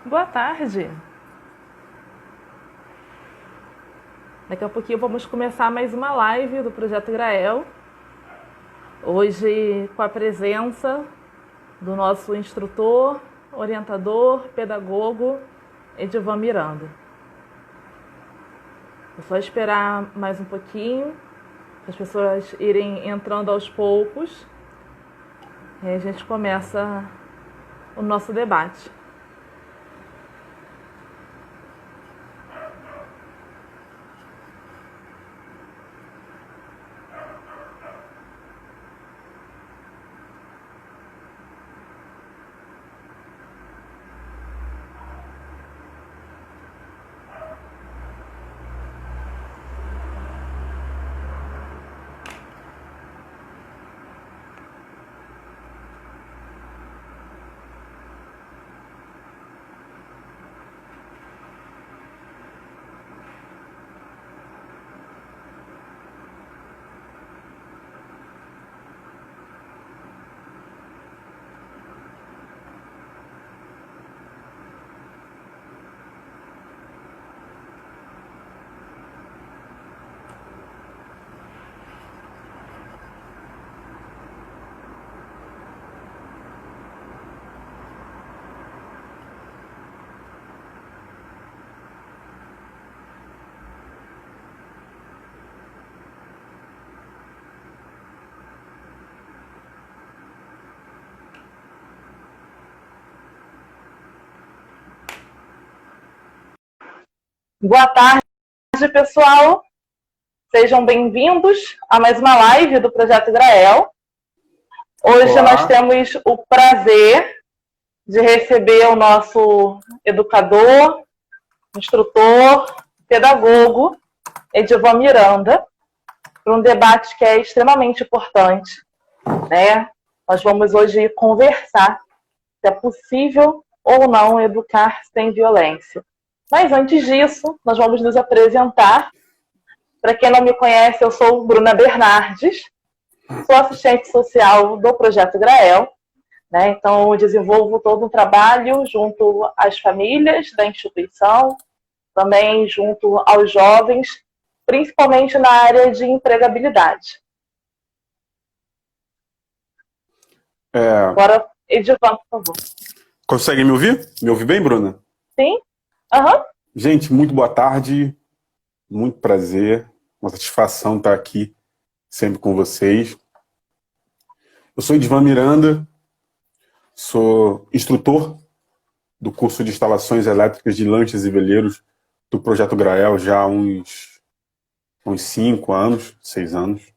Boa tarde. Daqui a pouquinho vamos começar mais uma live do Projeto Grael. Hoje com a presença do nosso instrutor, orientador, pedagogo, Edivan Miranda. É só esperar mais um pouquinho, as pessoas irem entrando aos poucos, e aí a gente começa o nosso debate. Boa tarde, pessoal. Sejam bem-vindos a mais uma live do Projeto Grael. Hoje Olá. Nós temos o prazer de receber o nosso educador, instrutor, pedagogo, Edivan Miranda, para um debate que é extremamente importante, né? Nós vamos hoje conversar se é possível ou não educar sem violência. Mas antes disso, nós vamos nos apresentar. Para quem não me conhece, eu sou Bruna Bernardes, sou assistente social do Projeto Grael, né? Então, eu desenvolvo todo um trabalho junto às famílias da instituição, também junto aos jovens, principalmente na área de empregabilidade. Agora, Edivan, por favor. Consegue me ouvir? Me ouve bem, Bruna? Sim? Uhum. Gente, muito boa tarde, muito prazer, uma satisfação estar aqui sempre com vocês. Eu sou Edivan Miranda, sou instrutor do curso de instalações elétricas de lanchas e veleiros do Projeto Grael já há uns 5 anos, 6 anos.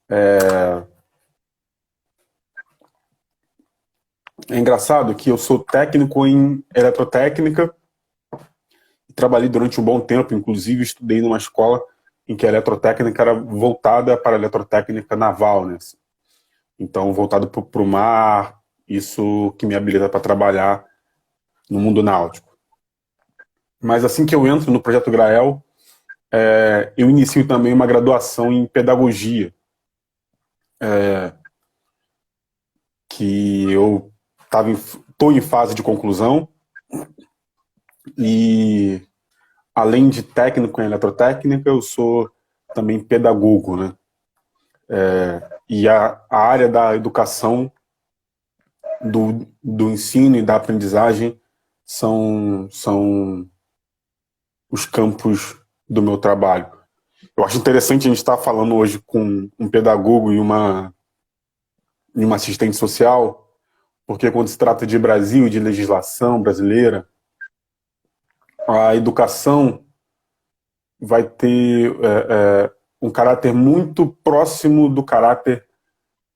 É engraçado que eu sou técnico em eletrotécnica, trabalhei durante um bom tempo, inclusive estudei numa escola em que a eletrotécnica era voltada para a eletrotécnica naval, né? Então, voltado para o mar, isso que me habilita para trabalhar no mundo náutico. Mas assim que eu entro no Projeto Grael, eu inicio também uma graduação em pedagogia, que eu estou em fase de conclusão, e além de técnico em eletrotécnica, eu sou também pedagogo, né? E a área da educação, do ensino e da aprendizagem são os campos do meu trabalho. Eu acho interessante a gente estar falando hoje com um pedagogo e uma assistente social, porque quando se trata de Brasil e de legislação brasileira, a educação vai ter um caráter muito próximo do caráter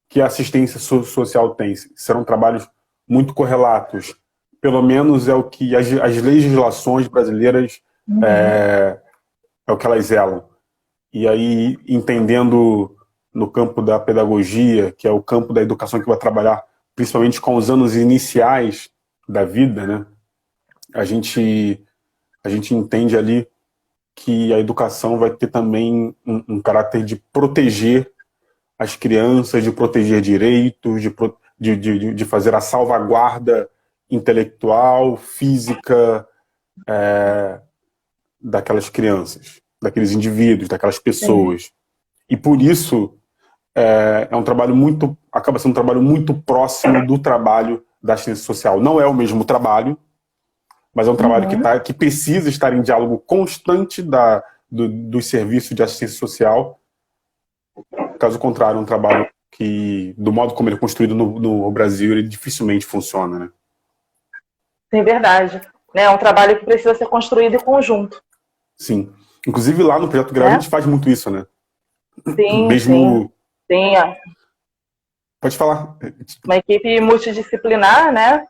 que a assistência social tem. Serão trabalhos muito correlatos. Pelo menos é o que as legislações brasileiras é o que elas zelam. E aí, entendendo no campo da pedagogia, que é o campo da educação que vai trabalhar principalmente com os anos iniciais da vida, né? A gente entende ali que a educação vai ter também um caráter de proteger as crianças, de proteger direitos, de fazer a salvaguarda intelectual, física daquelas crianças, daqueles indivíduos, daquelas pessoas. Sim. E por isso acaba sendo um trabalho muito próximo do trabalho da assistência social. Não é o mesmo trabalho, mas é um trabalho que precisa estar em diálogo constante dos serviços de assistência social. Caso contrário, é um trabalho que, do modo como ele é construído no Brasil, ele dificilmente funciona, né? Sim, verdade. É um trabalho que precisa ser construído em conjunto. Sim. Inclusive lá no Projeto Grau a gente faz muito isso, né? Sim, mesmo... sim. Pode falar. Uma equipe multidisciplinar, né?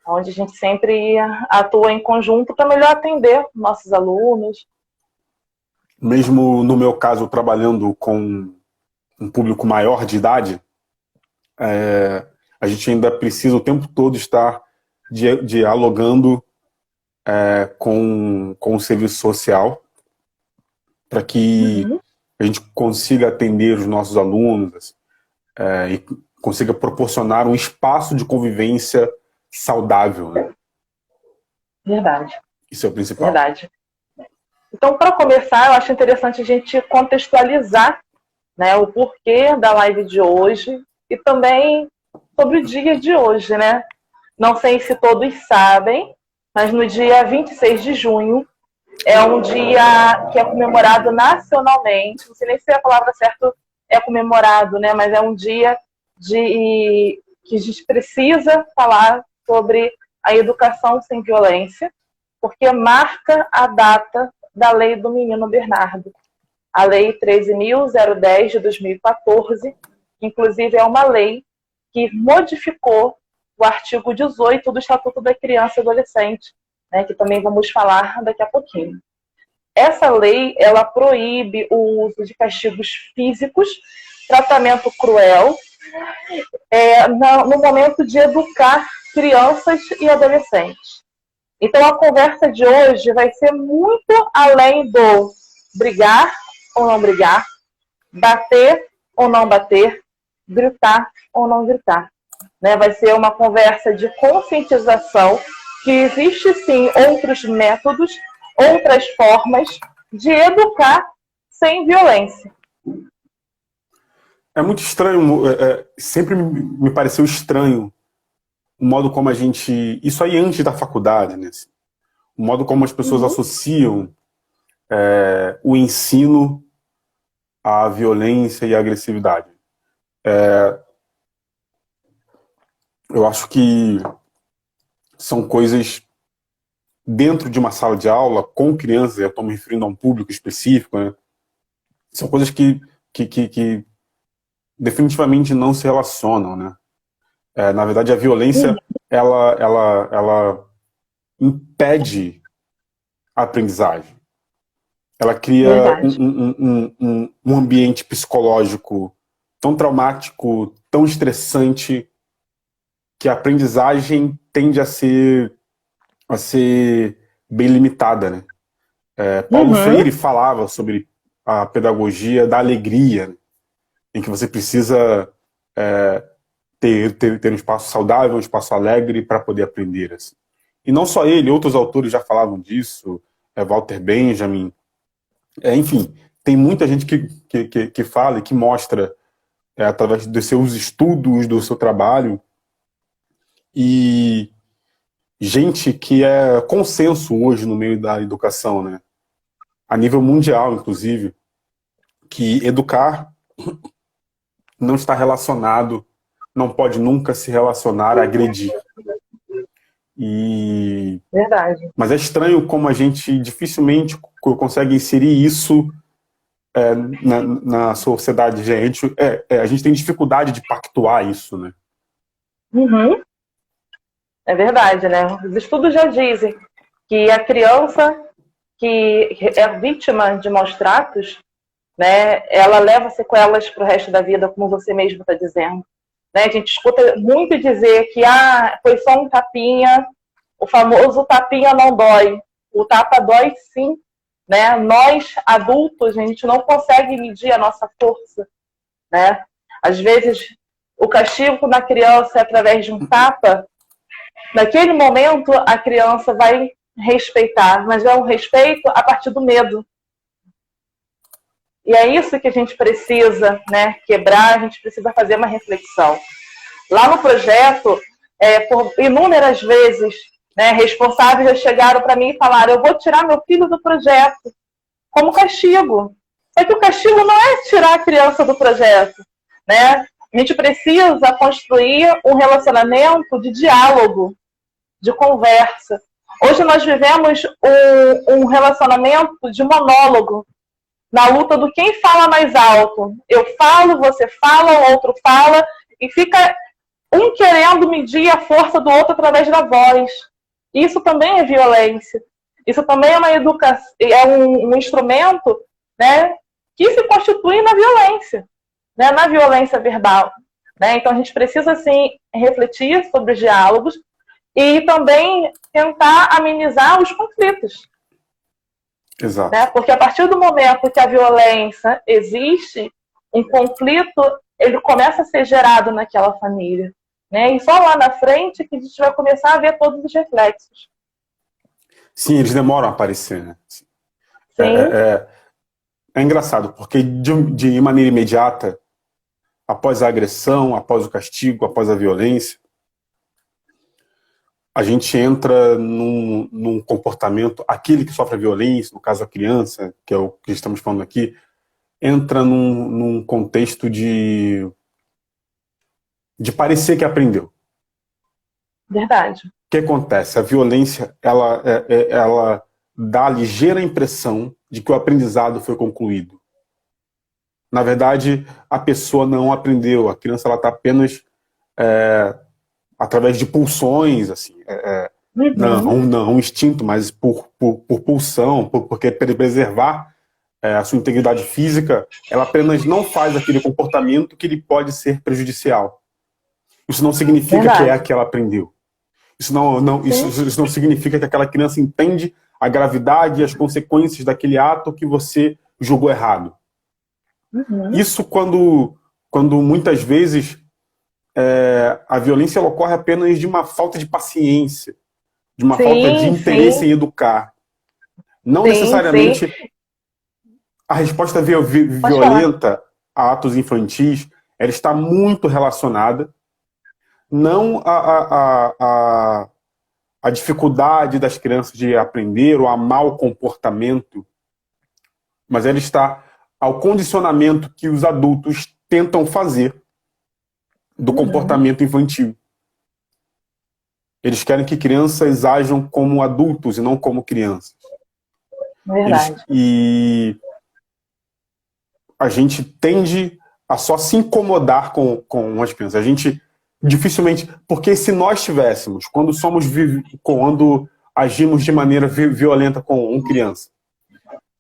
Onde a gente sempre atua em conjunto para melhor atender nossos alunos. Mesmo no meu caso, trabalhando com um público maior de idade, a gente ainda precisa o tempo todo estar dialogando com o serviço social para que a gente consiga atender os nossos alunos e consiga proporcionar um espaço de convivência saudável, né? Verdade. Isso é o principal. Verdade. Então, para começar, eu acho interessante a gente contextualizar, né, o porquê da live de hoje e também sobre o dia de hoje, né? Não sei se todos sabem, mas no dia 26 de junho é um dia que é comemorado nacionalmente, não sei nem se a palavra certa é comemorado, né? Mas é um dia que a gente precisa falar sobre a educação sem violência, porque marca a data da Lei do Menino Bernardo, a Lei 13.010 de 2014, que inclusive é uma lei que modificou o artigo 18 do Estatuto da Criança e Adolescente, né, que também vamos falar daqui a pouquinho. Essa lei, ela proíbe o uso de castigos físicos, tratamento cruel, no momento de educar crianças e adolescentes. Então, a conversa de hoje vai ser muito além do brigar ou não brigar, bater ou não bater, gritar ou não gritar. Né? Vai ser uma conversa de conscientização que existe, sim, outros métodos, outras formas de educar sem violência. É muito estranho, sempre me pareceu estranho o modo como a gente... Isso aí antes da faculdade, né? O modo como as pessoas associam o ensino à violência e à agressividade. Eu acho que são coisas dentro de uma sala de aula, com crianças, eu estou me referindo a um público específico, né? São coisas que definitivamente não se relacionam, né? Na verdade, a violência, ela impede a aprendizagem. Ela cria um ambiente psicológico tão traumático, tão estressante, que a aprendizagem tende a ser bem limitada, né? Paulo Freire falava sobre a pedagogia da alegria, né? Em que você precisa ter um espaço saudável, um espaço alegre para poder aprender. Assim. E não só ele, outros autores já falavam disso, Walter Benjamin, enfim, tem muita gente que fala e que mostra, através dos seus estudos, do seu trabalho, e gente que é consenso hoje no meio da educação, né? A nível mundial, inclusive, que educar não está relacionado, não pode nunca se relacionar a agredir. Verdade. Mas é estranho como a gente dificilmente consegue inserir isso na sociedade. A gente tem dificuldade de pactuar isso, né? É verdade, né? Os estudos já dizem que a criança que é vítima de maus tratos, né, ela leva sequelas para o resto da vida, como você mesmo está dizendo. Né? A gente escuta muito dizer que foi só um tapinha, o famoso tapinha não dói. O tapa dói sim. Né? Nós, adultos, a gente não consegue medir a nossa força. Né? Às vezes, o castigo na criança é através de um tapa, Naquele momento, a criança vai respeitar, mas é um respeito a partir do medo. E é isso que a gente precisa, né, quebrar, a gente precisa fazer uma reflexão. Lá no projeto, por inúmeras vezes, né, responsáveis já chegaram para mim e falaram: eu vou tirar meu filho do projeto como castigo. Só que o castigo não é tirar a criança do projeto, né? A gente precisa construir um relacionamento de diálogo, de conversa. Hoje nós vivemos um relacionamento de monólogo, na luta do quem fala mais alto. Eu falo, você fala, o outro fala, e fica um querendo medir a força do outro através da voz. Isso também é violência. Isso também é uma educação, é um instrumento, né, que se constitui na violência, né, na violência verbal. Né? Então a gente precisa, assim, refletir sobre os diálogos e também tentar amenizar os conflitos. Exato. Né? Porque a partir do momento que a violência existe, um conflito ele começa a ser gerado naquela família. Né? E só lá na frente que a gente vai começar a ver todos os reflexos. Sim, eles demoram a aparecer, né? Sim. É engraçado, porque de maneira imediata, após a agressão, após o castigo, após a violência, a gente entra num comportamento, aquele que sofre a violência, no caso a criança, que é o que estamos falando aqui, entra num contexto de parecer que aprendeu. Verdade. O que acontece? A violência, ela dá a ligeira impressão de que o aprendizado foi concluído. Na verdade, a pessoa não aprendeu, a criança está apenas através de pulsões, assim, não um instinto, mas por pulsão, porque preservar a sua integridade física, ela apenas não faz aquele comportamento que lhe pode ser prejudicial. Isso não significa Verdade. que ela aprendeu. Isso não significa que aquela criança entende a gravidade e as consequências daquele ato que você julgou errado. Isso quando muitas vezes a violência ela ocorre apenas de uma falta de paciência, de uma falta de interesse em educar. Não necessariamente a resposta violenta a atos infantis ela está muito relacionada não a dificuldade das crianças de aprender ou a mau comportamento, mas ela está ao condicionamento que os adultos tentam fazer do comportamento infantil. Eles querem que crianças ajam como adultos e não como crianças. Verdade. E a gente tende a só se incomodar com as crianças. A gente dificilmente... Porque se nós tivéssemos, quando agimos de maneira violenta com uma criança,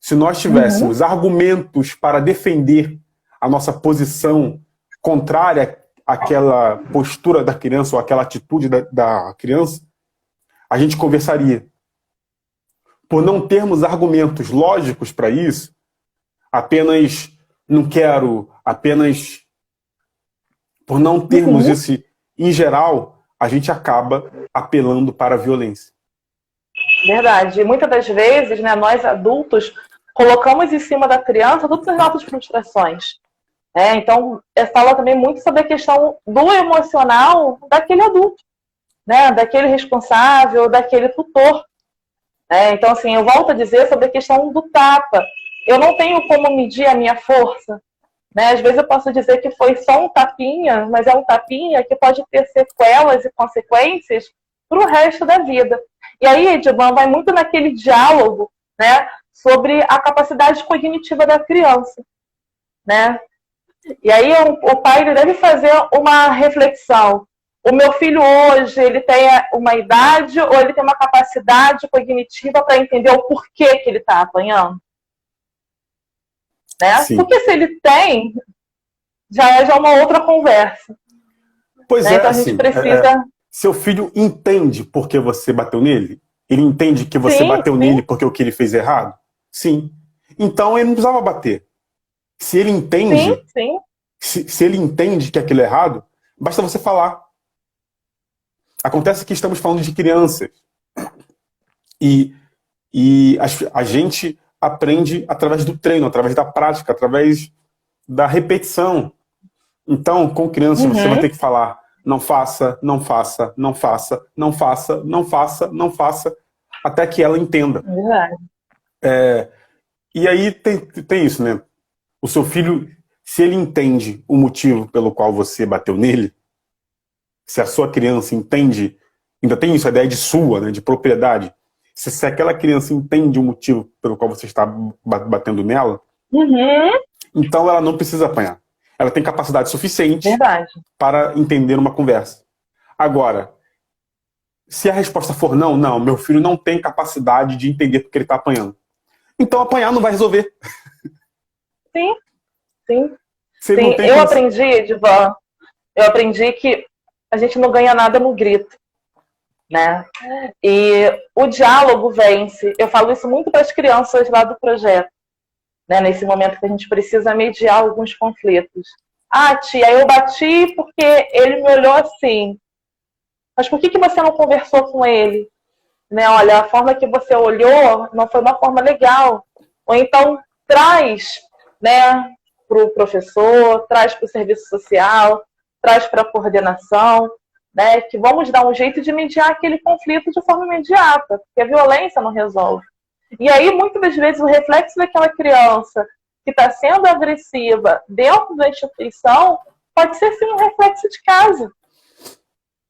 se nós tivéssemos argumentos para defender a nossa posição contrária àquela postura da criança ou àquela atitude da criança, a gente conversaria. Por não termos argumentos lógicos para isso, apenas não quero, apenas por não termos esse, em geral, a gente acaba apelando para a violência. Verdade. E muitas das vezes, né, nós adultos colocamos em cima da criança todas as nossas frustrações. Então, fala também muito sobre a questão do emocional daquele adulto, né, daquele responsável, daquele tutor. Então, assim, eu volto a dizer sobre a questão do tapa. Eu não tenho como medir a minha força. Né? Às vezes eu posso dizer que foi só um tapinha, mas é um tapinha que pode ter sequelas e consequências para o resto da vida. E aí, Edivan, vai muito naquele diálogo, né, sobre a capacidade cognitiva da criança. Né? E aí o pai ele deve fazer uma reflexão. O meu filho hoje, ele tem uma idade ou ele tem uma capacidade cognitiva para entender o porquê que ele está apanhando? Né? Porque se ele tem, já é uma outra conversa. Pois Então a gente precisa... Seu filho entende por que você bateu nele? Ele entende que você bateu nele porque o que ele fez é errado? Sim. Então ele não precisava bater. Se ele entende, se ele entende que aquilo é errado, basta você falar. Acontece que estamos falando de crianças. A gente aprende através do treino, através da prática, através da repetição. Então, com crianças, você vai ter que falar: não faça, não faça, não faça, não faça, não faça, não faça, até que ela entenda. Verdade. E aí tem isso, né? O seu filho, se ele entende o motivo pelo qual você bateu nele, se a sua criança entende, ainda tem isso, a ideia de sua, né, de propriedade. Se aquela criança entende o motivo pelo qual você está batendo nela, então ela não precisa apanhar. Ela tem capacidade suficiente para entender uma conversa. Agora, se a resposta for não, meu filho não tem capacidade de entender porque ele está apanhando. Então apanhar não vai resolver. Sim, sim. Sim. Eu aprendi, Edivan, que a gente não ganha nada no grito, né? E o diálogo vence. Eu falo isso muito para as crianças lá do projeto, né? Nesse momento que a gente precisa mediar alguns conflitos. Ah, tia, eu bati porque ele me olhou assim. Mas por que você não conversou com ele? Né? Olha, a forma que você olhou não foi uma forma legal. Ou então traz, né, para o professor, traz para o serviço social, traz para a coordenação, né, que vamos dar um jeito de mediar aquele conflito de forma imediata, porque a violência não resolve. E aí, muitas das vezes, o reflexo daquela criança que está sendo agressiva dentro da instituição pode ser, sim, um reflexo de casa.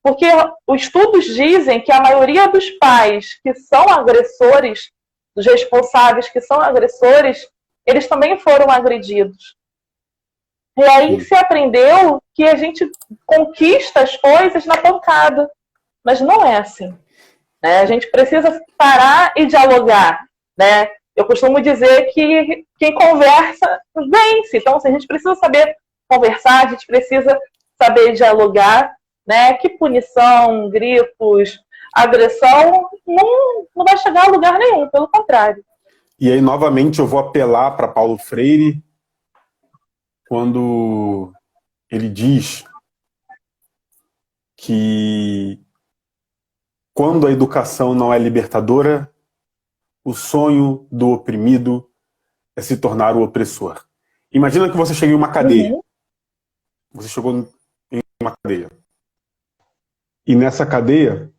Porque os estudos dizem que a maioria dos pais que são agressores, dos responsáveis que são agressores, eles também foram agredidos. E aí se aprendeu que a gente conquista as coisas na pancada. Mas não é assim. Né? A gente precisa parar e dialogar. Né? Eu costumo dizer que quem conversa vence. Então, assim, a gente precisa saber conversar, a gente precisa saber dialogar. Né? Que punição, gritos, agressão não vai chegar a lugar nenhum, pelo contrário. E aí, novamente, eu vou apelar para Paulo Freire quando ele diz que quando a educação não é libertadora, o sonho do oprimido é se tornar o opressor. Imagina que você chega em uma cadeia. Você chegou em uma cadeia. E nessa cadeia,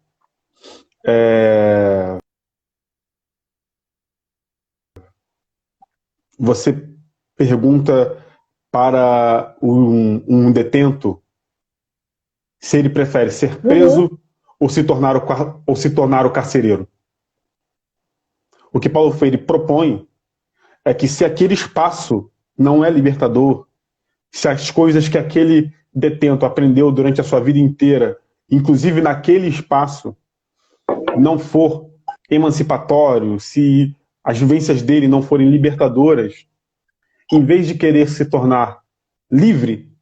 você pergunta para um detento se ele prefere ser preso ou se tornar o carcereiro. O que Paulo Freire propõe é que se aquele espaço não é libertador, se as coisas que aquele detento aprendeu durante a sua vida inteira, inclusive naquele espaço, não for emancipatório, se as vivências dele não forem libertadoras, em vez de querer se tornar livre,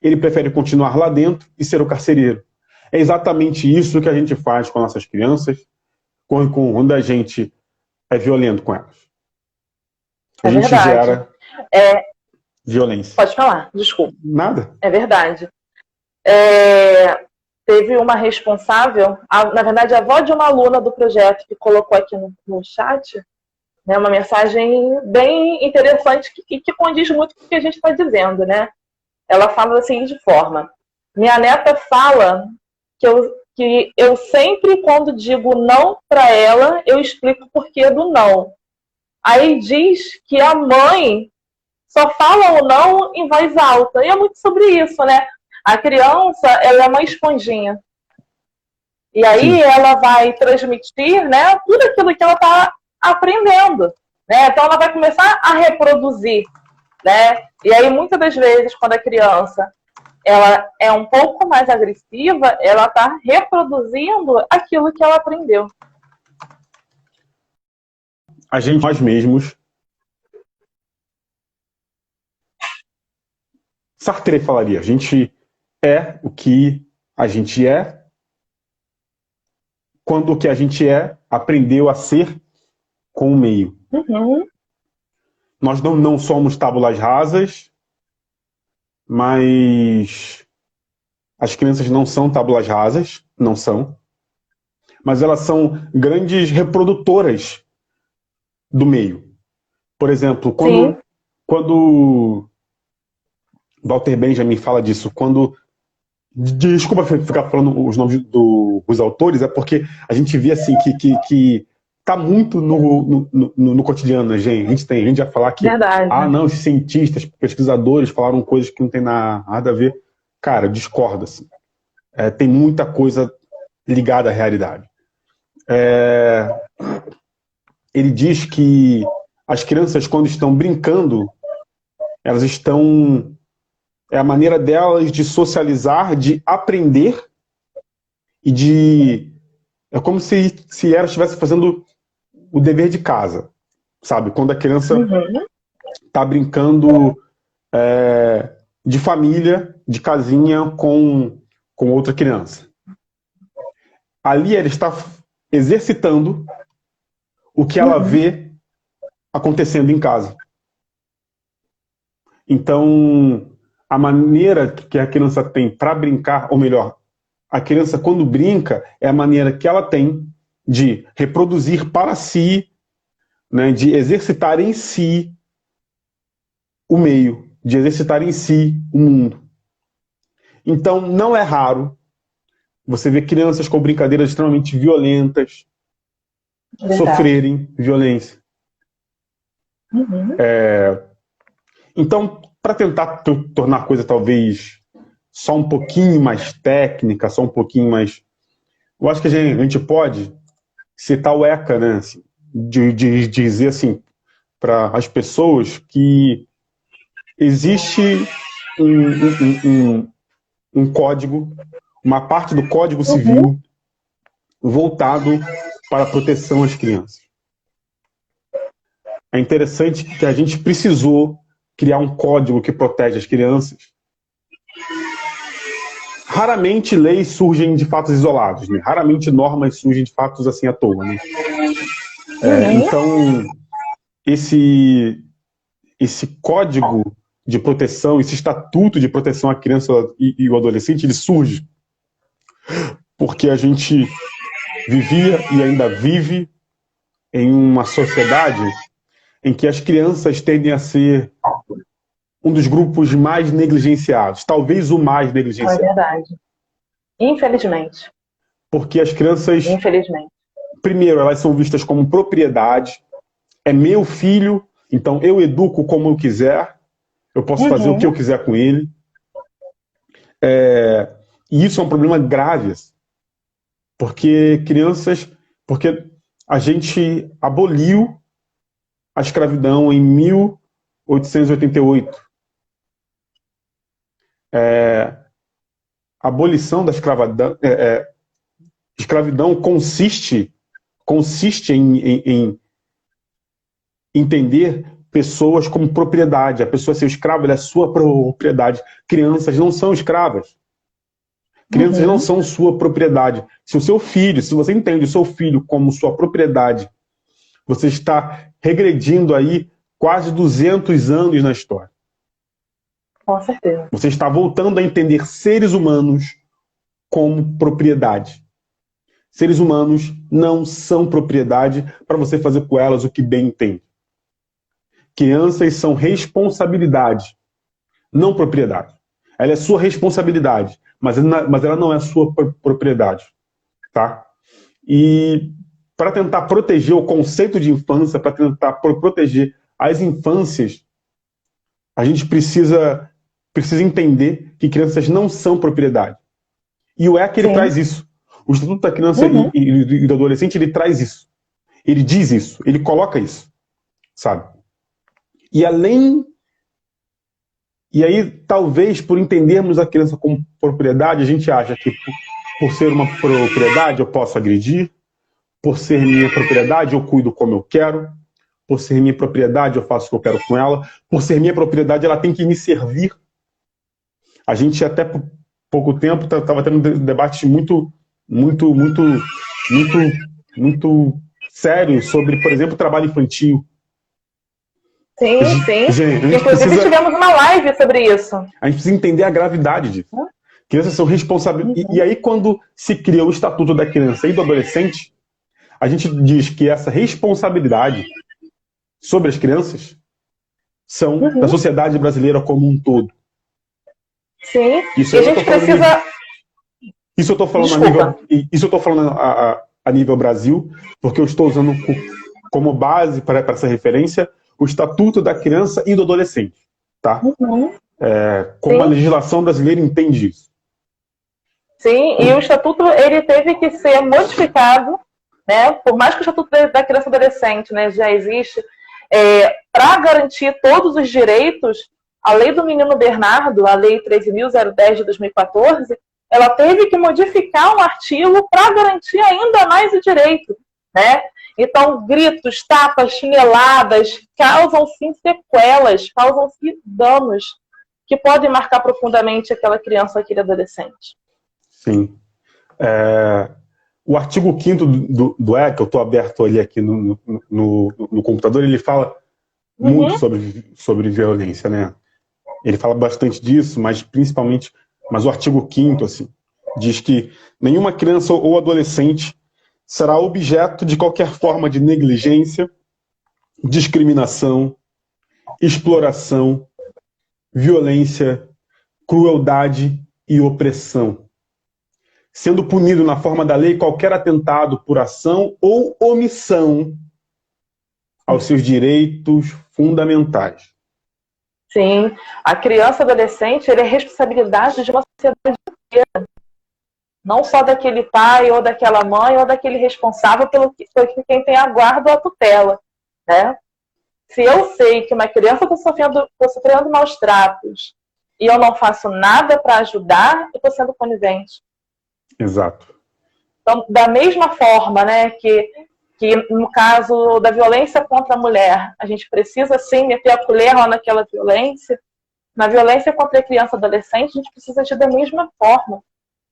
ele prefere continuar lá dentro e ser o carcereiro. É exatamente isso que a gente faz com nossas crianças, quando a gente é violento com elas. A gente gera violência. Pode falar, desculpa. Nada. É verdade. Teve uma responsável, na verdade, a avó de uma aluna do projeto, que colocou aqui no chat, né, uma mensagem bem interessante e que condiz muito com o que a gente está dizendo. Né? Ela fala da seguinte forma: minha neta fala que eu sempre, quando digo não para ela, eu explico o porquê do não. Aí diz que a mãe só fala o não em voz alta. E é muito sobre isso, né? A criança, ela é uma esponjinha. E aí ela vai transmitir, né, tudo aquilo que ela está aprendendo. Né? Então ela vai começar a reproduzir. Né? E aí, muitas das vezes, quando a criança ela é um pouco mais agressiva, ela está reproduzindo aquilo que ela aprendeu. A gente, nós mesmos, Sartre falaria, a gente é o que a gente é quando o que a gente é aprendeu a ser com o meio. Nós não somos tábulas rasas, mas as crianças não são tábulas rasas, não são. mas elas são grandes reprodutoras do meio. Por exemplo, quando Walter Benjamin fala disso, quando... Desculpa ficar falando os nomes dos autores, é porque a gente vê assim que tá muito no cotidiano, gente. A gente vai falar que não, os cientistas, pesquisadores falaram coisas que não tem nada a ver. Cara, discorda-se. Tem muita coisa ligada à realidade. Ele diz que as crianças, quando estão brincando, elas estão... É a maneira delas de socializar, de aprender e de... É como se ela estivesse fazendo o dever de casa, sabe? Quando a criança está brincando de família, de casinha com outra criança. Ali ela está exercitando o que ela vê acontecendo em casa. Então... A maneira que a criança tem para brincar, ou melhor, a criança quando brinca é a maneira que ela tem de reproduzir para si, né, de exercitar em si o meio, de exercitar em si o mundo. Então não é raro você ver crianças com brincadeiras extremamente violentas sofrerem violência. Então, para tentar tornar a coisa talvez só um pouquinho mais técnica, só um pouquinho mais... Eu acho que a gente pode citar o ECA, né? De dizer assim, para as pessoas que existe um código, uma parte do Código Civil voltado para a proteção às crianças. É interessante que a gente precisou criar um código que protege as crianças. Raramente leis surgem de fatos isolados, né? Raramente normas surgem de fatos assim à toa, né? Então, esse código de proteção, esse estatuto de proteção à criança e ao adolescente, ele surge porque a gente vivia e ainda vive em uma sociedade em que as crianças tendem a ser um dos grupos mais negligenciados, talvez o mais negligenciado. É verdade. Infelizmente. Porque as crianças, infelizmente, primeiro, elas são vistas como propriedade, é meu filho, então eu educo como eu quiser, eu posso fazer o que eu quiser com ele. E isso é um problema grave, porque a gente aboliu a escravidão em 1888. A abolição da escravidão consiste em entender pessoas como propriedade. A pessoa ser escrava, ela é sua propriedade. Crianças não são escravas. Crianças não são sua propriedade. Se o seu filho, se você entende o seu filho como sua propriedade, você está regredindo aí quase 200 anos na história. Com certeza. Você está voltando a entender seres humanos como propriedade. Seres humanos não são propriedade para você fazer com elas o que bem entende. Crianças são responsabilidade, não propriedade. Ela é sua responsabilidade, mas ela não é sua propriedade. Tá? E para tentar proteger o conceito de infância, para tentar proteger as infâncias, a gente precisa entender que crianças não são propriedade. E o ECA, ele traz isso. O Estatuto da Criança e do Adolescente, ele traz isso. Ele diz isso, ele coloca isso. Sabe? E aí, talvez, por entendermos a criança como propriedade, a gente acha que por ser uma propriedade eu posso agredir, por ser minha propriedade eu cuido como eu quero, por ser minha propriedade eu faço o que eu quero com ela, por ser minha propriedade ela tem que me servir. A gente até por pouco tempo estava tendo um debate muito sério sobre, por exemplo, trabalho infantil. Sim, sim. Gente, inclusive tivemos uma live sobre isso. A gente precisa entender a gravidade disso. Crianças são responsáveis. E aí, quando se cria o Estatuto da Criança e do Adolescente, a gente diz que essa responsabilidade sobre as crianças são da sociedade brasileira como um todo. Sim, Isso e a gente precisa... Isso eu estou falando, a nível Brasil, porque eu estou usando como base para essa referência o Estatuto da Criança e do Adolescente. Tá? Como a legislação brasileira entende isso. Sim, e o Estatuto ele teve que ser modificado, né? Por mais que o Estatuto da Criança e Adolescente, né, já existe, para garantir todos os direitos, a Lei do Menino Bernardo, a Lei 13.010 de 2014, ela teve que modificar um artigo para garantir ainda mais o direito, né? Então, gritos, tapas, chineladas causam-se sequelas, causam-se danos que podem marcar profundamente aquela criança, aquele adolescente. Sim. O artigo 5º do ECA, eu estou aberto ali aqui no computador, ele fala muito sobre violência, né? Ele fala bastante disso, mas principalmente, o artigo 5º, assim, diz que nenhuma criança ou adolescente será objeto de qualquer forma de negligência, discriminação, exploração, violência, crueldade e opressão, sendo punido na forma da lei qualquer atentado por ação ou omissão aos seus direitos fundamentais. Sim, a criança e adolescente ele é responsabilidade de uma sociedade inteira. Não só daquele pai, ou daquela mãe, ou daquele responsável pelo quem tem a guarda ou a tutela, né? Se eu sei que uma criança está sofrendo maus tratos e eu não faço nada para ajudar, eu estou sendo conivente. Exato. Então, da mesma forma, né, que no caso da violência contra a mulher, a gente precisa sim meter a colher lá naquela violência, na violência contra a criança e adolescente, a gente precisa agir da mesma forma.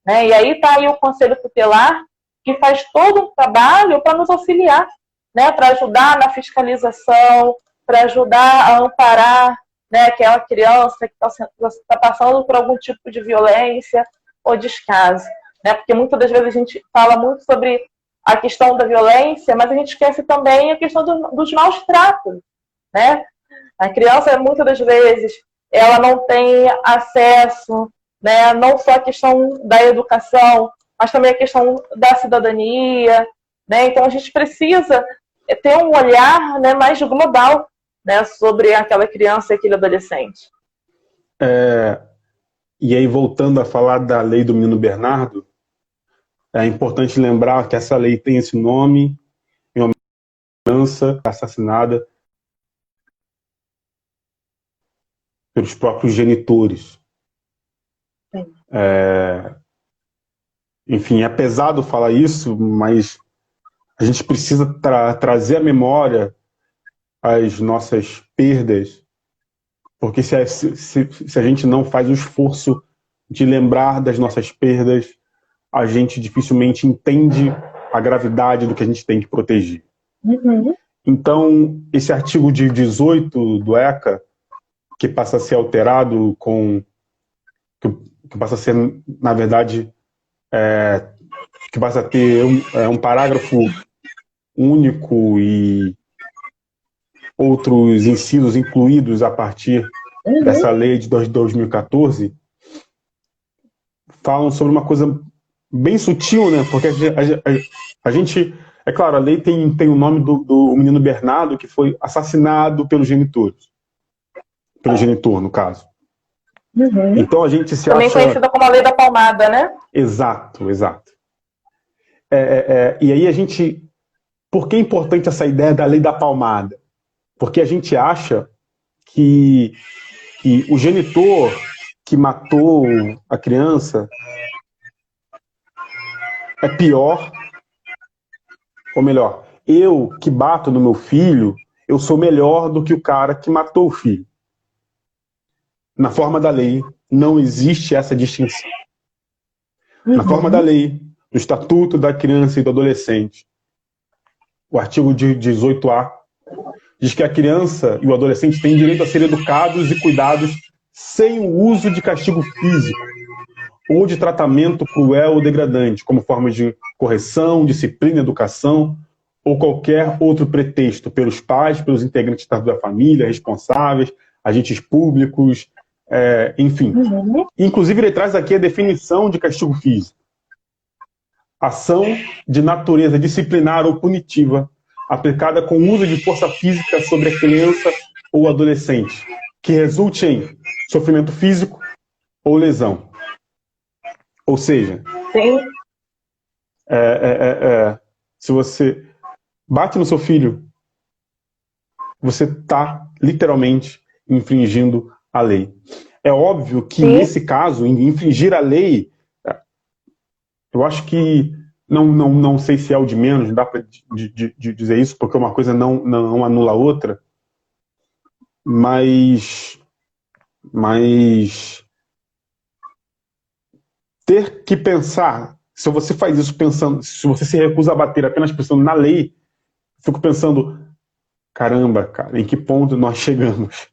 Né? E aí está aí o Conselho Tutelar, que faz todo um trabalho para nos auxiliar, né? Para ajudar na fiscalização, para ajudar a amparar, né, aquela criança que está passando por algum tipo de violência ou descaso. Né? Porque muitas das vezes a gente fala muito sobre a questão da violência, mas a gente esquece também a questão dos maus tratos. Né? A criança, muitas das vezes, ela não tem acesso, né, não só a questão da educação, mas também a questão da cidadania. Né? Então, a gente precisa ter um olhar, né, mais global, né, sobre aquela criança e aquele adolescente. E aí, voltando a falar da Lei do Menino Bernardo, é importante lembrar que essa lei tem esse nome em uma criança assassinada pelos próprios genitores. Enfim, é pesado falar isso, mas a gente precisa trazer à memória as nossas perdas, porque se a gente não faz o esforço de lembrar das nossas perdas, a gente dificilmente entende a gravidade do que a gente tem que proteger. Então, esse artigo de 18 do ECA, que passa a ser alterado que passa a ser, na verdade, que passa a ter um parágrafo único e outros incisos incluídos a partir dessa lei de 2014, falam sobre uma coisa bem sutil, né? Porque a gente, é claro, a lei tem o nome do menino Bernardo, que foi assassinado pelos genitores. Pelo genitor, no caso. Então a gente se também acha... conhecida como a Lei da Palmada, né? Exato. E aí a gente... Por que é importante essa ideia da Lei da Palmada? Porque a gente acha que o genitor que matou a criança é pior, ou melhor, eu que bato no meu filho, eu sou melhor do que o cara que matou o filho. Na forma da lei, não existe essa distinção. Na forma da lei, no Estatuto da Criança e do Adolescente, o artigo 18A, diz que a criança e o adolescente têm direito a ser educados e cuidados sem o uso de castigo físico ou de tratamento cruel ou degradante, como forma de correção, disciplina, educação, ou qualquer outro pretexto pelos pais, pelos integrantes da família, responsáveis, agentes públicos, enfim. Uhum. Inclusive, ele traz aqui a definição de castigo físico. Ação de natureza disciplinar ou punitiva, aplicada com uso de força física sobre a criança ou adolescente, que resulte em sofrimento físico ou lesão. Ou seja, Sim. Se você bate no seu filho, você está literalmente infringindo a lei. É óbvio que, Sim. nesse caso, infringir a lei, eu acho que não sei se é o de menos, não dá para dizer isso, porque uma coisa não anula a outra, mas ter que pensar, se você faz isso pensando, se você se recusa a bater apenas pensando na lei, fico pensando, caramba, cara, em que ponto nós chegamos?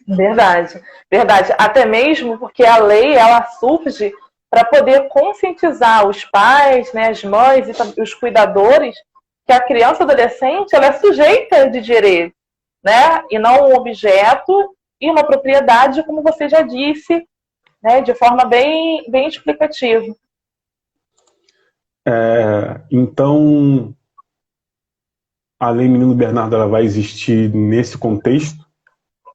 Verdade, verdade. Até mesmo porque a lei, ela surge para poder conscientizar os pais, né, as mães e os cuidadores que a criança e adolescente ela é sujeita de direito, né, e não um objeto e uma propriedade, como você já disse, né, de forma bem explicativa. Então, a Lei Menino Bernardo ela vai existir nesse contexto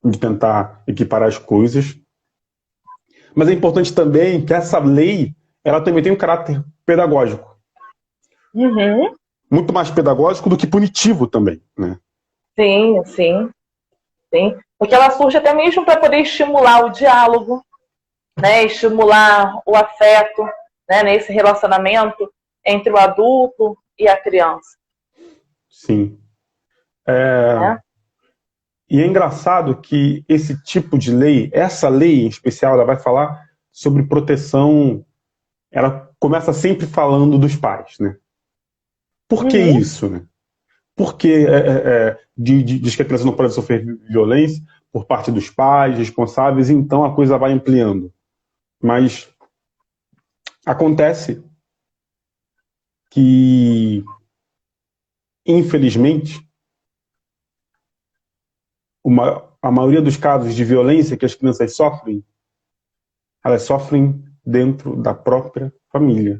de tentar equiparar as coisas. Mas é importante também que essa lei ela também tem um caráter pedagógico. Uhum. Muito mais pedagógico do que punitivo também, né? Sim, sim, sim. Porque ela surge até mesmo para poder estimular o diálogo, né? Estimular o afeto, né? Nesse relacionamento entre o adulto e a criança. Sim. Né? E é engraçado que esse tipo de lei, essa lei em especial, ela vai falar sobre proteção, ela começa sempre falando dos pais, né? Por que isso, né? Porque diz que a criança não pode sofrer violência por parte dos pais, responsáveis, então a coisa vai ampliando. Mas acontece que, infelizmente, a maioria dos casos de violência que as crianças sofrem, elas sofrem dentro da própria família,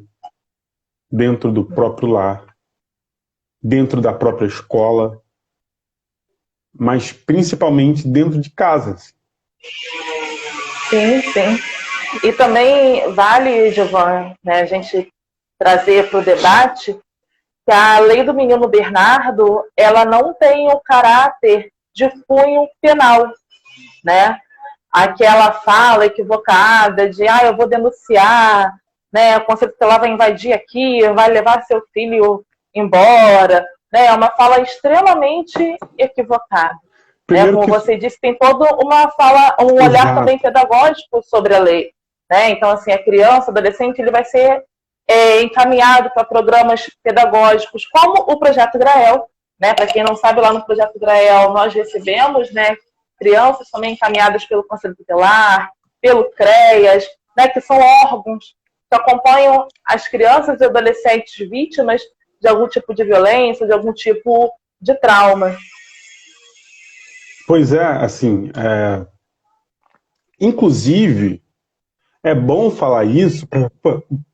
dentro do próprio lar, dentro da própria escola, mas principalmente dentro de casas. Sim, sim. E também vale, Giovanni, né, a gente trazer para o debate que a lei do menino Bernardo ela não tem o caráter de cunho penal, né? Aquela fala equivocada de eu vou denunciar, né? O Conselho Tutelar vai invadir aqui, vai levar seu filho embora, né? É uma fala extremamente equivocada. Né? Como você disse, tem toda uma fala, um olhar também pedagógico sobre a lei. Né? Então, assim, a criança, adolescente, ele vai ser encaminhado para programas pedagógicos, como o Projeto Grael. Né? Para quem não sabe, lá no Projeto Grael nós recebemos, né, crianças também encaminhadas pelo Conselho Tutelar, pelo CREAS, né, que são órgãos que acompanham as crianças e adolescentes vítimas de algum tipo de violência, de algum tipo de trauma. Pois é, assim, inclusive, é bom falar isso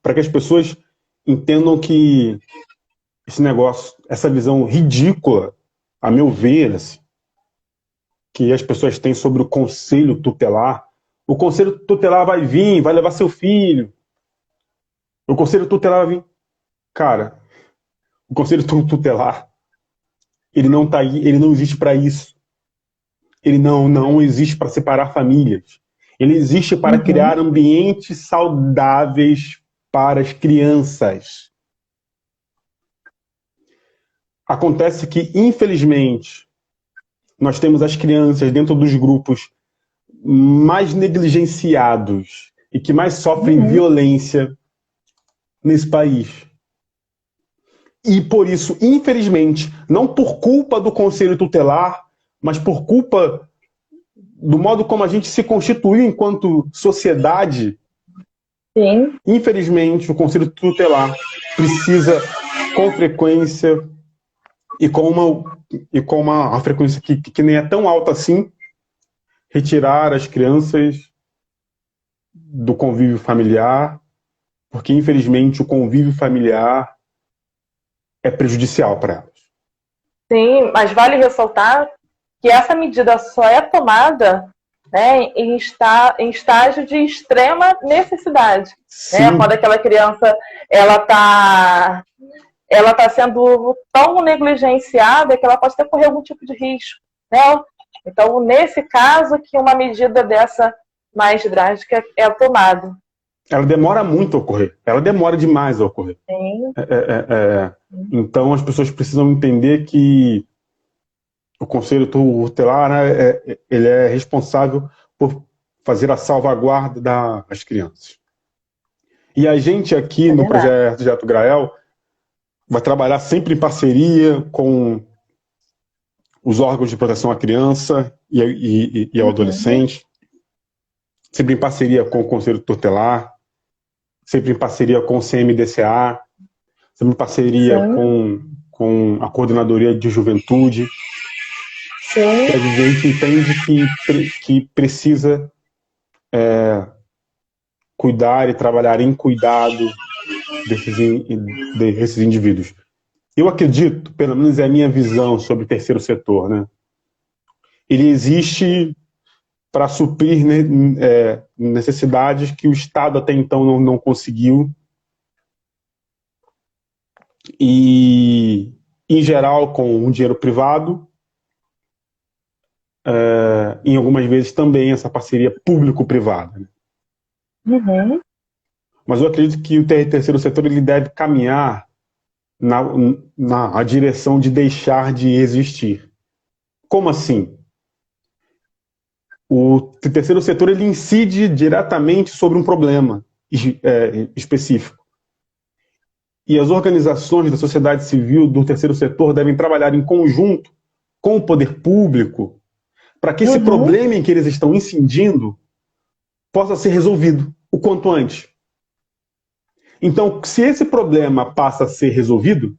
para que as pessoas entendam que esse negócio, essa visão ridícula, a meu ver, assim, que as pessoas têm sobre o Conselho Tutelar. O Conselho Tutelar vai vir, vai levar seu filho. O Conselho Tutelar vai vir. Cara, o Conselho Tutelar, ele não tá aí, ele não existe para isso. Ele não existe para separar famílias. Ele existe para criar ambientes saudáveis para as crianças. Acontece que, infelizmente, nós temos as crianças dentro dos grupos mais negligenciados e que mais sofrem violência nesse país. E por isso, infelizmente, não por culpa do Conselho Tutelar, mas por culpa do modo como a gente se constituiu enquanto sociedade, Sim. Infelizmente, o Conselho Tutelar precisa, com frequência e com uma frequência que nem é tão alta assim, retirar as crianças do convívio familiar, porque, infelizmente, o convívio familiar é prejudicial para elas. Sim, mas vale ressaltar que essa medida só é tomada, né, em estágio de extrema necessidade. Né? Quando aquela criança ela tá sendo tão negligenciada que ela pode até correr algum tipo de risco. Né? Então, nesse caso, que uma medida dessa mais drástica é tomada. Ela demora muito a ocorrer. Ela demora demais a ocorrer. Sim. Então, as pessoas precisam entender que o Conselho Tutelar, né, ele é responsável por fazer a salvaguarda das crianças. E a gente aqui no Projeto Grael vai trabalhar sempre em parceria com os órgãos de proteção à criança e ao adolescente, sempre em parceria com o Conselho Tutelar, sempre em parceria com o CMDCA, sempre em parceria com a Coordenadoria de Juventude. Sim. A gente entende que precisa cuidar e trabalhar em cuidado desses indivíduos. Eu acredito, pelo menos é a minha visão sobre o terceiro setor, né? Ele existe para suprir necessidades que o Estado até então não conseguiu. E, em geral, com o dinheiro privado, em algumas vezes também essa parceria público-privada. Uhum. Mas eu acredito que o terceiro setor ele deve caminhar na direção de deixar de existir. Como assim? O terceiro setor ele incide diretamente sobre um problema específico. E as organizações da sociedade civil do terceiro setor devem trabalhar em conjunto com o poder público para que esse problema em que eles estão incidindo possa ser resolvido o quanto antes. Então, se esse problema passa a ser resolvido,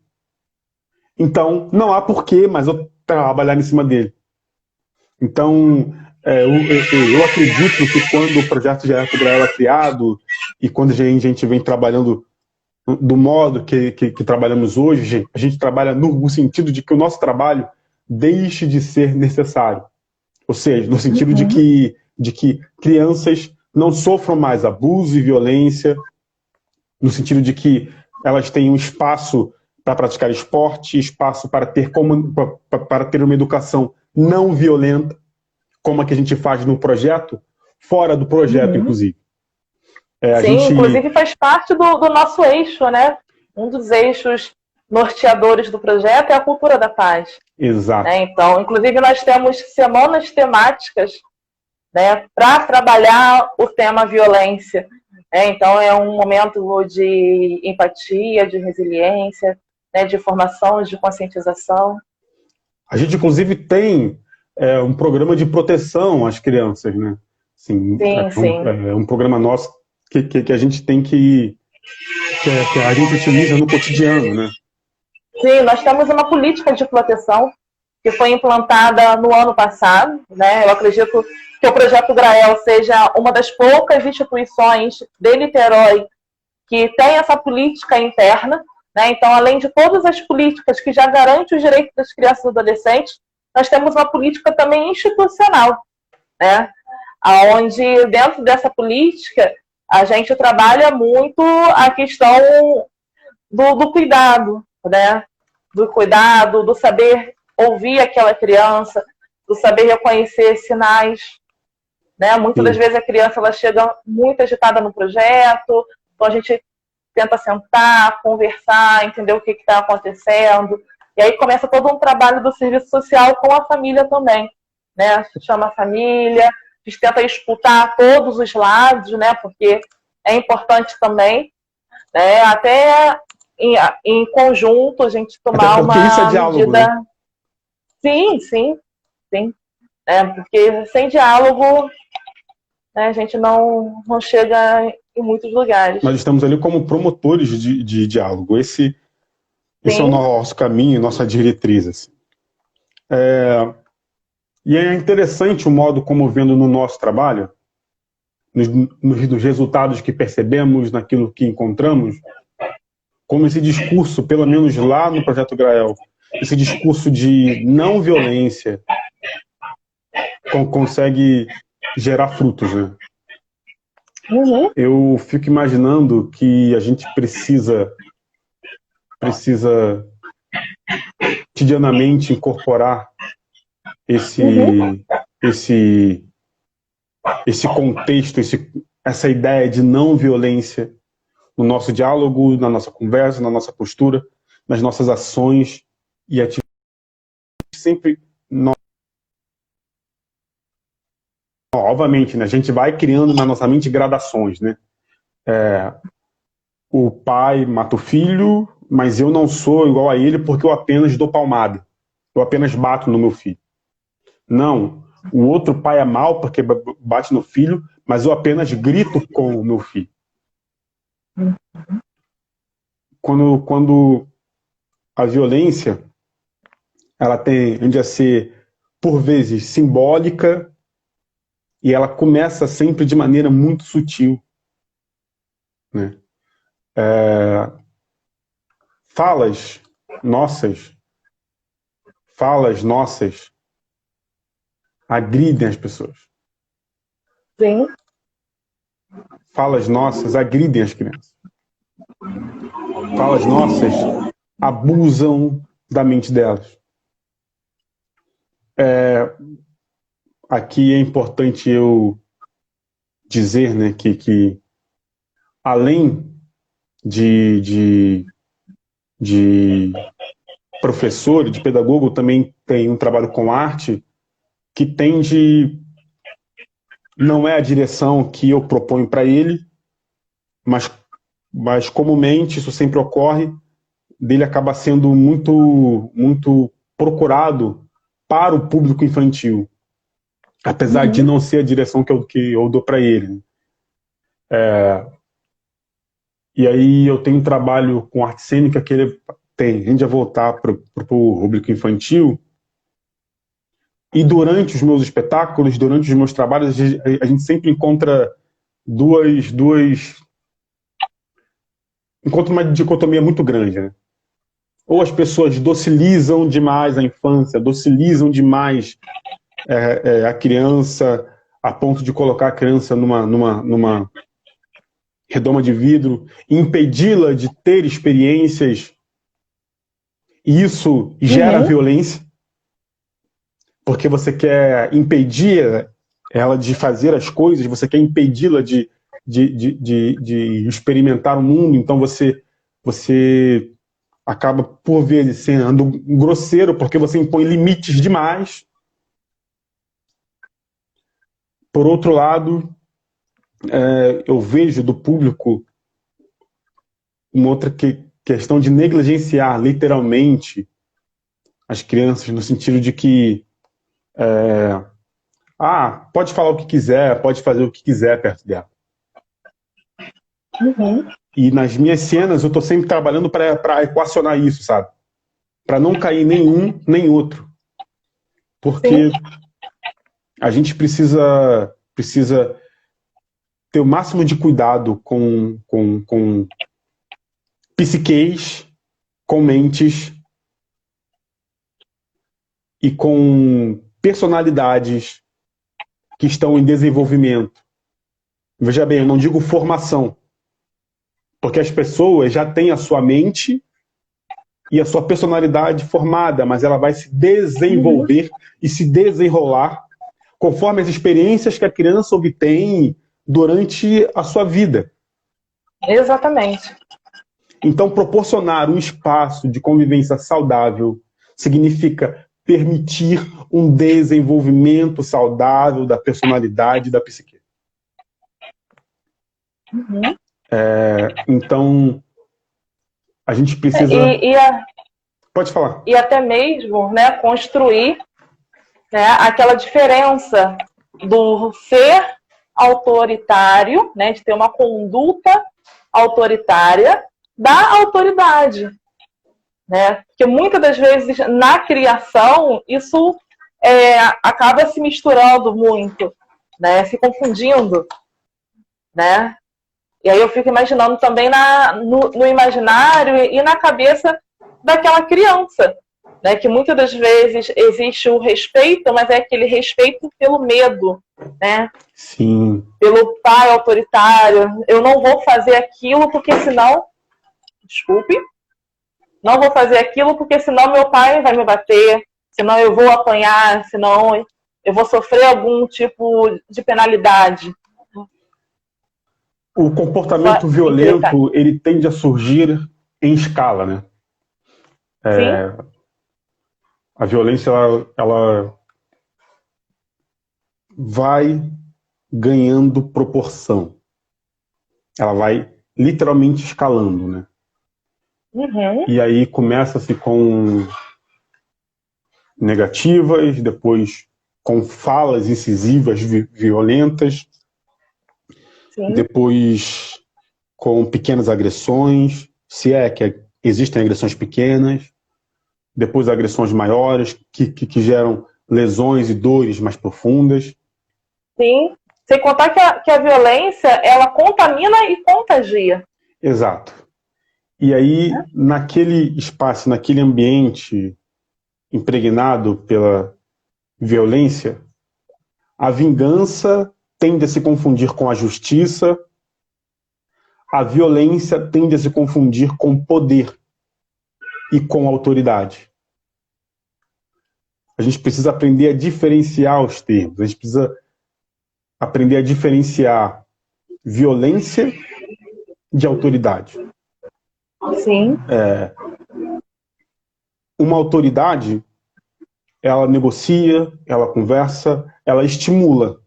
então não há porquê mais eu trabalhar em cima dele. Então, eu acredito que quando o projeto Grael é criado e quando a gente vem trabalhando do modo que trabalhamos hoje, a gente trabalha no sentido de que o nosso trabalho deixe de ser necessário. Ou seja, no sentido de que crianças não sofram mais abuso e violência, no sentido de que elas tenham espaço para praticar esporte, espaço para ter uma educação não violenta, como a que a gente faz no projeto, fora do projeto, inclusive. Inclusive faz parte do nosso eixo, né? Um dos eixos norteadores do projeto é a cultura da paz. Exato. Né? Então, inclusive, nós temos semanas temáticas, né, para trabalhar o tema violência. Então, é um momento de empatia, de resiliência, né, de formação, de conscientização. A gente, inclusive, tem um programa de proteção às crianças, né? Sim. É um programa nosso que a gente tem que a gente utiliza no cotidiano, né? Sim, nós temos uma política de proteção que foi implantada no ano passado, né? Eu acredito que o Projeto Grael seja uma das poucas instituições de Niterói que tem essa política interna, né? Então, além de todas as políticas que já garantem os direitos das crianças e adolescentes, nós temos uma política também institucional, né? Onde, dentro dessa política, a gente trabalha muito a questão do cuidado, né? Do cuidado, do saber ouvir aquela criança, do saber reconhecer sinais, né? Muitas das vezes a criança ela chega muito agitada no projeto, então a gente tenta sentar, conversar, entender o que está acontecendo, e aí começa todo um trabalho do serviço social com a família também, né? A gente chama a família, a gente tenta escutar todos os lados, né? Porque é importante também, né? Até em conjunto a gente tomar uma isso é diálogo, medida. Né? Sim. Porque sem diálogo, né, a gente não chega em muitos lugares. Nós estamos ali como promotores de diálogo. Esse é o nosso caminho, nossa diretriz. Assim. E é interessante o modo como, vendo no nosso trabalho, nos resultados que percebemos, naquilo que encontramos, como esse discurso, pelo menos lá no Projeto Grael, esse discurso de não violência consegue gerar frutos, né? Uhum. Eu fico imaginando que a gente precisa cotidianamente incorporar esse contexto, essa ideia de não violência no nosso diálogo, na nossa conversa, na nossa postura, nas nossas ações e atitudes. Sempre, obviamente, né, a gente vai criando na nossa mente gradações, né? O pai mata o filho, mas eu não sou igual a ele porque eu apenas dou palmada. Eu apenas bato no meu filho. Não, o outro pai é mau porque bate no filho, mas eu apenas grito com o meu filho. Quando a violência ela tende a ser, por vezes, simbólica e ela começa sempre de maneira muito sutil, né? Falas nossas agridem as pessoas. Sim. Falas nossas agridem as crianças. Falas nossas abusam da mente delas. Aqui é importante eu dizer, né, que além de professor, de pedagogo, também tem um trabalho com arte que tende, não é a direção que eu proponho para ele, mas comumente isso sempre ocorre, dele acaba sendo muito procurado para o público infantil, apesar de não ser a direção que eu dou para ele. E aí eu tenho um trabalho com arte cênica que ele tem, a gente vai voltar para o público infantil, e durante os meus espetáculos, durante os meus trabalhos, a gente sempre encontra encontra uma dicotomia muito grande, né? Ou as pessoas docilizam demais a infância, docilizam demais a criança, a ponto de colocar a criança numa redoma de vidro, impedi-la de ter experiências, e isso gera violência, porque você quer impedir ela de fazer as coisas, você quer impedi-la de experimentar o mundo, então você acaba, por vezes, sendo grosseiro, porque você impõe limites demais. Por outro lado, eu vejo do público uma outra questão de negligenciar, literalmente, as crianças, no sentido de que pode falar o que quiser, pode fazer o que quiser perto dela. E nas minhas cenas eu estou sempre trabalhando para equacionar isso, sabe? Para não cair nenhum nem outro. Porque a gente precisa ter o máximo de cuidado com psiqueis, com mentes e com personalidades que estão em desenvolvimento. Veja bem, eu não digo formação, porque as pessoas já têm a sua mente e a sua personalidade formada, mas ela vai se desenvolver e se desenrolar conforme as experiências que a criança obtém durante a sua vida. Exatamente. Então, proporcionar um espaço de convivência saudável significa permitir um desenvolvimento saudável da personalidade e da psique. Então, a gente precisa... Pode falar. E até mesmo, né, construir, né, aquela diferença do ser autoritário, né, de ter uma conduta autoritária da autoridade, né? Porque muitas das vezes na criação isso acaba se misturando muito, né? Se confundindo, né? E aí eu fico imaginando também no imaginário e na cabeça daquela criança, né? Que muitas das vezes existe o respeito, mas é aquele respeito pelo medo, né? Sim. Pelo pai autoritário. Eu não vou fazer aquilo porque senão... Desculpe. Não vou fazer aquilo porque senão meu pai vai me bater, senão eu vou apanhar, senão eu vou sofrer algum tipo de penalidade. O comportamento violento, ele tende a surgir em escala, né? Sim. A violência, ela vai ganhando proporção. Ela vai literalmente escalando, né? Uhum. E aí começa-se com negativas, depois com falas incisivas violentas, Sim. depois com pequenas agressões, se é que existem agressões pequenas, depois agressões maiores, que geram lesões e dores mais profundas. Sim. Sem contar que a violência, ela contamina e contagia. Exato. E aí, naquele espaço, naquele ambiente impregnado pela violência, a vingança tende a se confundir com a justiça, a violência tende a se confundir com poder e com autoridade. A gente precisa aprender a diferenciar os termos, a gente precisa aprender a diferenciar violência de autoridade. Sim. Uma autoridade, ela negocia, ela conversa, ela estimula.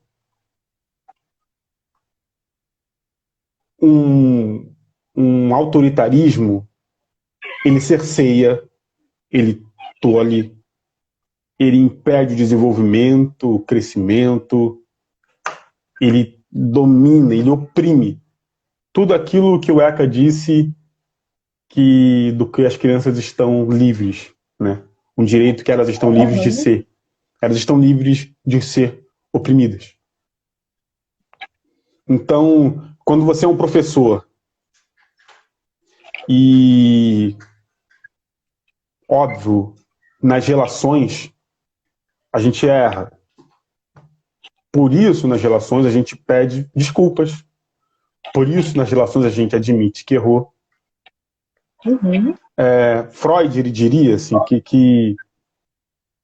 Um autoritarismo, ele cerceia, ele tolhe, ele impede o desenvolvimento, o crescimento, ele domina, ele oprime. Tudo aquilo que o Eka disse do que as crianças estão livres, né? Um direito que elas estão livres de ser. Elas estão livres de ser oprimidas. Então, quando você é um professor e, óbvio, nas relações, a gente erra. Por isso, nas relações, a gente pede desculpas. Por isso, nas relações, a gente admite que errou. Uhum. Freud, ele diria assim, que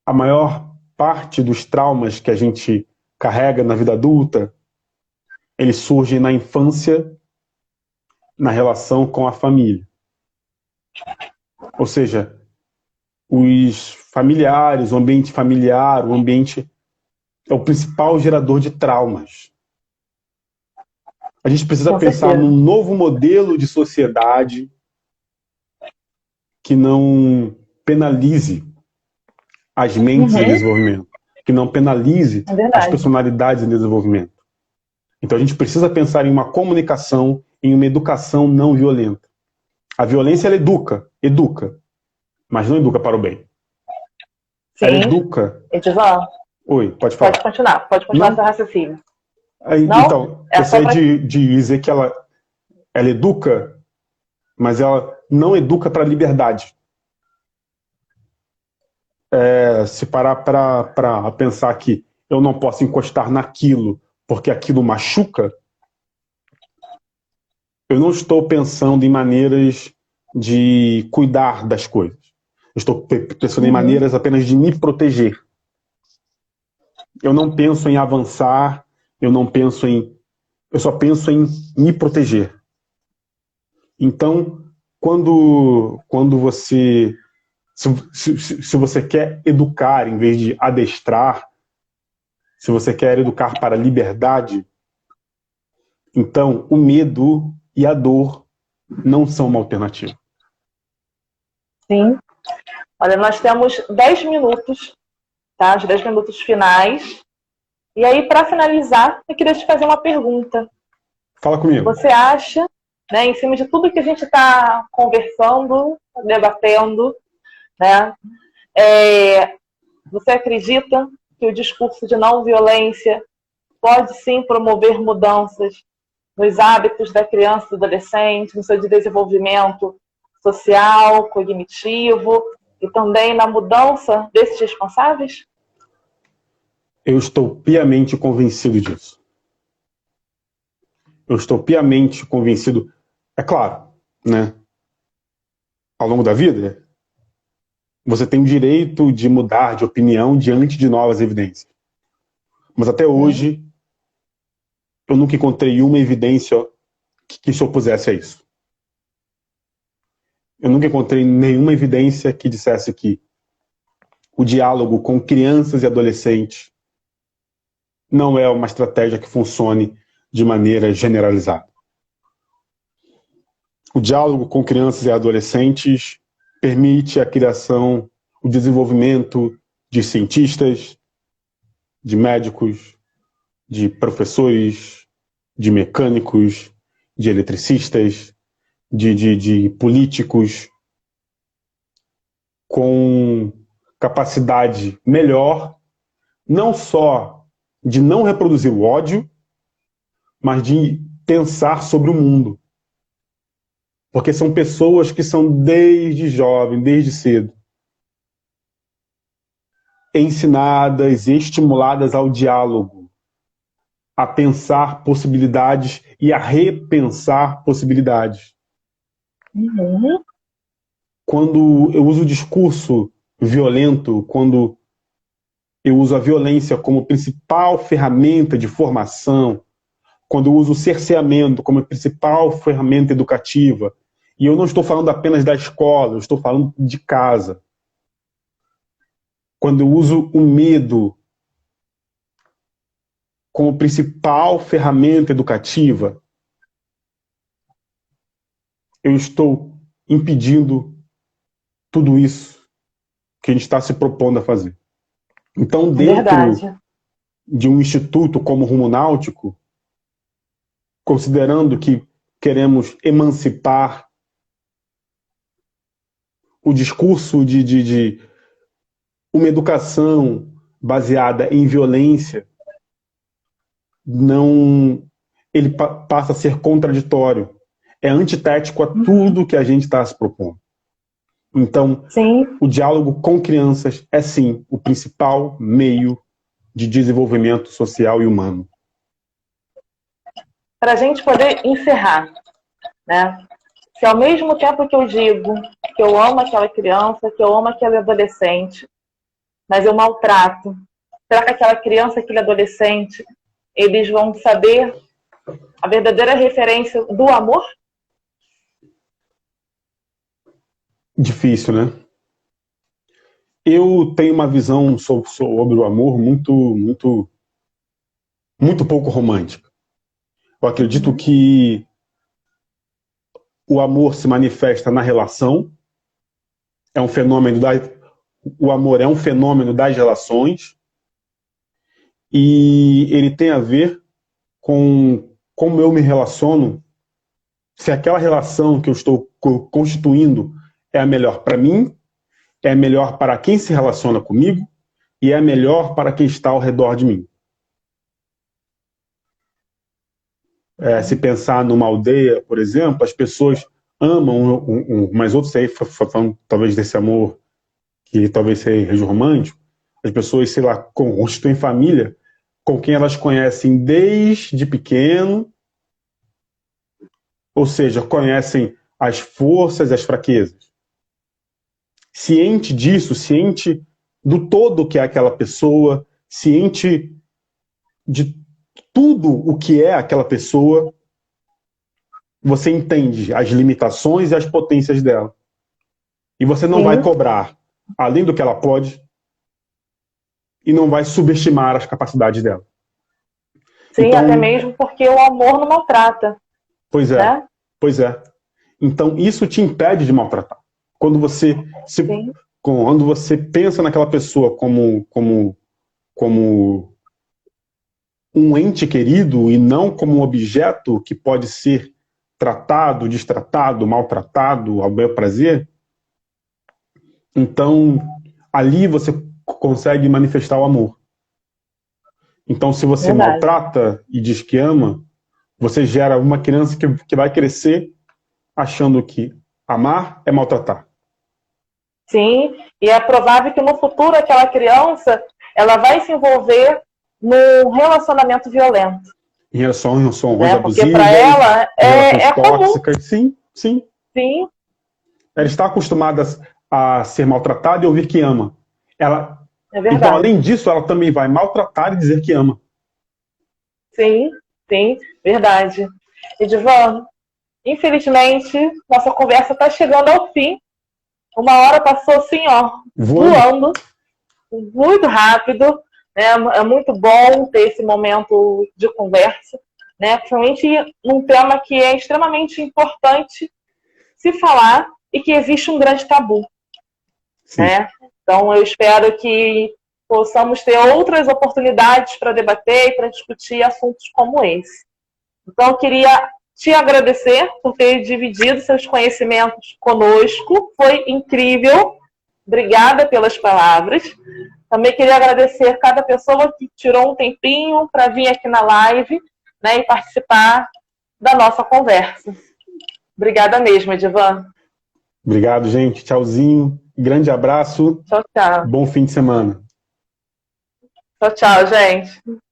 a maior parte dos traumas que a gente carrega na vida adulta, eles surgem na infância, na relação com a família. Ou seja, os familiares, o ambiente familiar, o ambiente é o principal gerador de traumas. A gente precisa pensar num novo modelo de sociedade que não penalize as mentes em desenvolvimento, que não penalize as personalidades em desenvolvimento. Então a gente precisa pensar em uma comunicação, em uma educação não violenta. A violência, ela educa, mas não educa para o bem. Sim. Ela educa... Edivan. Oi, pode falar. Pode continuar seu raciocínio. Então, eu sei de dizer que ela educa, mas ela não educa para a liberdade. Se parar para pensar que eu não posso encostar naquilo porque aquilo machuca, eu não estou pensando em maneiras de cuidar das coisas. Eu estou pensando em maneiras apenas de me proteger. Eu não penso em avançar, eu só penso em me proteger. Então, quando você... Se você quer educar em vez de adestrar, se você quer educar para a liberdade, então o medo e a dor não são uma alternativa. Sim. Olha, nós temos 10 minutos, tá? Os 10 minutos finais. E aí, para finalizar, eu queria te fazer uma pergunta. Fala comigo. Você acha, né, em cima de tudo que a gente está conversando, debatendo, né, você acredita que o discurso de não violência pode sim promover mudanças nos hábitos da criança e do adolescente, no seu desenvolvimento social, cognitivo e também na mudança desses responsáveis? Eu estou piamente convencido disso. Eu estou piamente convencido. É claro, né? Ao longo da vida, você tem o direito de mudar de opinião diante de novas evidências. Mas até hoje, eu nunca encontrei uma evidência que se opusesse a isso. Eu nunca encontrei nenhuma evidência que dissesse que o diálogo com crianças e adolescentes não é uma estratégia que funcione de maneira generalizada. O diálogo com crianças e adolescentes permite a criação, o desenvolvimento de cientistas, de médicos, de professores, de mecânicos, de eletricistas, de políticos com capacidade melhor, não só de não reproduzir o ódio, mas de pensar sobre o mundo. Porque são pessoas que são desde jovem, desde cedo, ensinadas e estimuladas ao diálogo, a pensar possibilidades e a repensar possibilidades. Quando eu uso o discurso violento, quando eu uso a violência como principal ferramenta de formação, quando eu uso o cerceamento como principal ferramenta educativa, e eu não estou falando apenas da escola, eu estou falando de casa. Quando eu uso o medo como principal ferramenta educativa, eu estou impedindo tudo isso que a gente está se propondo a fazer. Então, dentro de um instituto como o Rumo Náutico, considerando que queremos emancipar o discurso de uma educação baseada em violência, ele passa a ser contraditório. É antitético a tudo que a gente está se propondo. Então, o diálogo com crianças é, sim, o principal meio de desenvolvimento social e humano. Para a gente poder encerrar, né? Se ao mesmo tempo que eu digo que eu amo aquela criança, que eu amo aquele adolescente, mas eu maltrato, será que aquela criança, aquele adolescente, eles vão saber a verdadeira referência do amor? Difícil, né? Eu tenho uma visão sobre o amor muito pouco romântica. Eu acredito que o amor se manifesta na relação, o amor é um fenômeno das relações, e ele tem a ver com como eu me relaciono, se aquela relação que eu estou constituindo é a melhor para mim, é a melhor para quem se relaciona comigo e é a melhor para quem está ao redor de mim. Se pensar numa aldeia, por exemplo, as pessoas amam mas outros aí falando talvez desse amor que talvez seja romântico, as pessoas, sei lá, constituem família com quem elas conhecem desde pequeno, ou seja, conhecem as forças e as fraquezas. Ciente disso, ciente do todo que é aquela pessoa, ciente de tudo o que é aquela pessoa, você entende as limitações e as potências dela. E você não vai cobrar além do que ela pode e não vai subestimar as capacidades dela. Sim, então, até mesmo porque o amor não maltrata. Pois é, né? Pois é. Então isso te impede de maltratar. Quando você pensa naquela pessoa como um ente querido e não como um objeto que pode ser tratado, destratado, maltratado, ao bel prazer, então ali você consegue manifestar o amor. Então, se você Verdade. maltrata e diz que ama, você gera uma criança que vai crescer achando que amar é maltratar. Sim, e é provável que no futuro aquela criança ela vai se envolver num relacionamento violento. Em relações Né? Porque para abusivas, ela em relações é comum. tóxicas, sim, sim. Sim, Ela está acostumada a ser maltratada e ouvir que ama. é Então, verdade. além disso, ela também vai maltratar e dizer que ama. Sim, sim, verdade. Edivan, infelizmente, nossa conversa está chegando ao fim. Uma hora passou assim, ó, voando, muito rápido. Né? É muito bom ter esse momento de conversa, né? Principalmente num tema que é extremamente importante se falar e que existe um grande tabu. Né? Então, eu espero que possamos ter outras oportunidades para debater e para discutir assuntos como esse. Então, eu queria te agradecer por ter dividido seus conhecimentos conosco. Foi incrível. Obrigada pelas palavras. Também queria agradecer cada pessoa que tirou um tempinho para vir aqui na live, né, e participar da nossa conversa. Obrigada mesmo, Edivan. Obrigado, gente. Tchauzinho. Grande abraço. Tchau, tchau. Bom fim de semana. Tchau, tchau, gente.